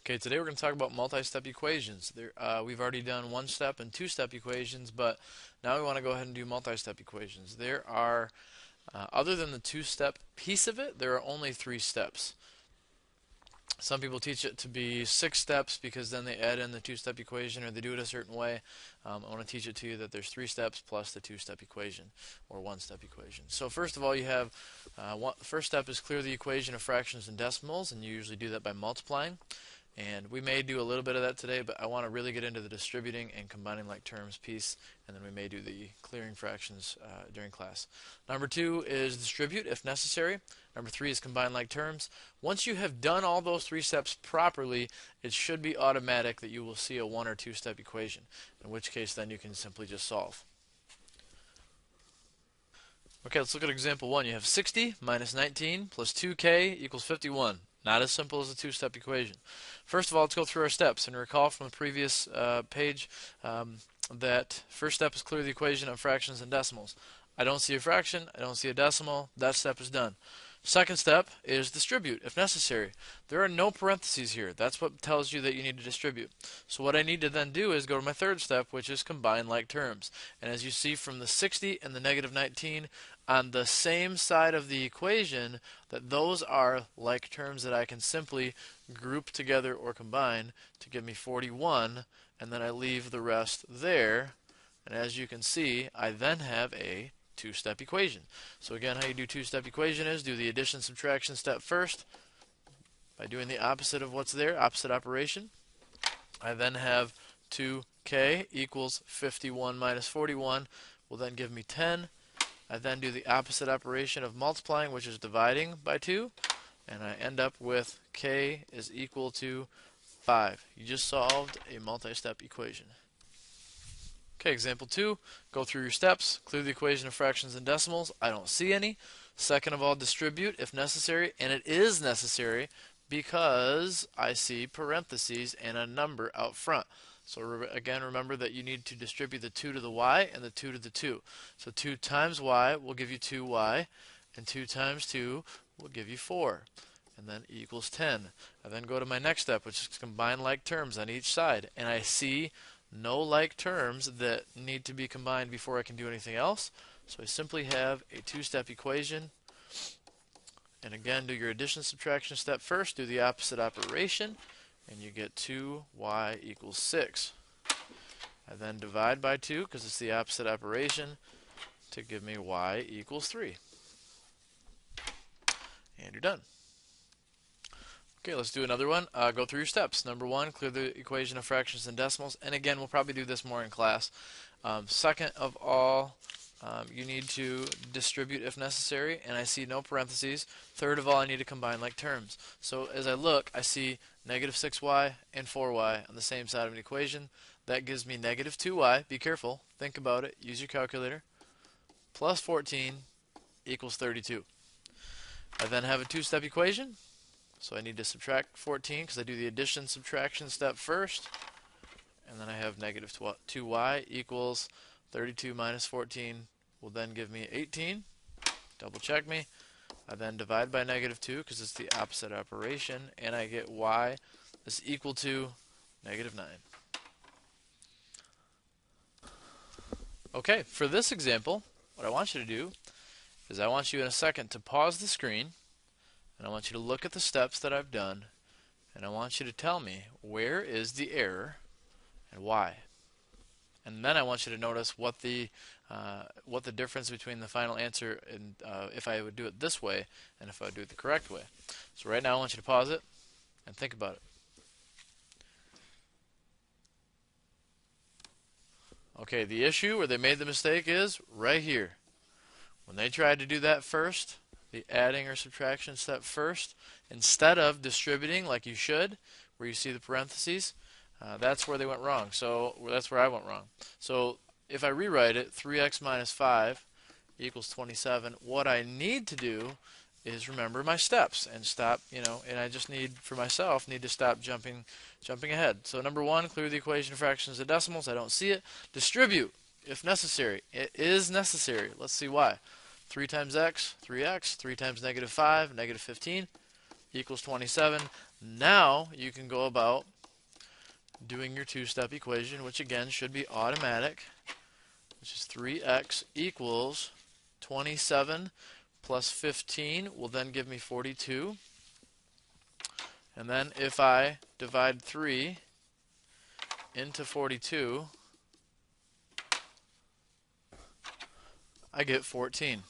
Okay, today we're going to talk about multi-step equations. We've already done one-step and two-step equations, but now we want to go ahead and do multi-step equations. There are, other than the two-step piece of it, there are only three steps. Some people teach it to be 6 steps because then they add in the two-step equation or they do it a certain way. I want to teach it to you that there's 3 steps plus the two-step equation or one-step equation. So first of all, you have first step is clear the equation of fractions and decimals, and you usually do that by multiplying. And we may do a little bit of that today, but I want to really get into the distributing and combining like terms piece, and then we may do the clearing fractions during class. Number 2 is distribute if necessary. Number 3 is combine like terms. Once you have done all those 3 steps properly, it should be automatic that you will see a 1 or 2 step equation, in which case then you can simply just solve. Okay, let's look at example 1. You have 60 minus 19 plus 2k equals 51. Not as simple as a two-step equation. First of all, let's go through our steps. And recall from the previous page that first step is clear the equation of fractions and decimals. I don't see a fraction. I don't see a decimal. That step is done. Second step is distribute if necessary. There are no parentheses here. That's what tells you that you need to distribute. So what I need to then do is go to my third step, which is combine like terms. And as you see from the 60 and the negative 19, on the same side of the equation, that those are like terms that I can simply group together or combine to give me 41, and then I leave the rest there. And as you can see, I then have a two-step equation. So again, how you do two-step equation is do the addition subtraction step first by doing the opposite of what's there, opposite operation. I then have 2k equals 51 minus 41 will then give me 10. I then do the opposite operation of multiplying, which is dividing by 2, and I end up with k is equal to 5. You just solved a multi-step equation. Okay, example 2, go through your steps, clear the equation of fractions and decimals. I don't see any. Second of all, distribute if necessary, and it is necessary because I see parentheses and a number out front. So again, remember that you need to distribute the 2 to the y and the 2 to the 2. So 2 times y will give you 2y, and 2 times 2 will give you 4. And then e equals 10. I then go to my next step, which is combine like terms on each side. And I see no like terms that need to be combined before I can do anything else. So I simply have a two-step equation. And again, do your addition subtraction step first, do the opposite operation, and you get 2y equals 6. I then divide by 2 because it's the opposite operation to give me y equals 3. And you're done. Okay, let's do another one. Go through your steps. Number 1, clear the equation of fractions and decimals. And again, we'll probably do this more in class. Second of all, you need to distribute if necessary, and I see no parentheses. Third of all, I need to combine like terms. So as I look, I see negative 6y and 4y on the same side of an equation. That gives me negative 2y. Be careful. Think about it. Use your calculator. Plus 14 equals 32. I then have a two-step equation. So I need to subtract 14 because I do the addition subtraction step first. And then I have negative 2y equals 32 minus 14 will then give me 18. Double check me. I then divide by negative 2 because it's the opposite operation, and I get y is equal to negative 9. Okay, for this example, what I want you to do is I want you in a second to pause the screen, and I want you to look at the steps that I've done, and I want you to tell me where is the error and why. And then I want you to notice what the difference between the final answer and if I would do it this way and if I would do it the correct way. So right now I want you to pause it and think about it. Okay, the issue where they made the mistake is right here. When they tried to do that first, the adding or subtraction step first, instead of distributing like you should, where you see the parentheses, that's where they went wrong. So that's where I went wrong. So if I rewrite it, 3x minus 5 equals 27. What I need to do is remember my steps and stop, and I just need, for myself, need to stop jumping ahead. So number 1, clear the equation of fractions and decimals. I don't see it. Distribute if necessary. It is necessary. Let's see why. 3 times x, 3x. 3 times negative 5, negative 15 equals 27. Now you can go about doing your two-step equation, which again should be automatic, which is 3x equals 27 plus 15 will then give me 42. And then if I divide 3 into 42, I get 14.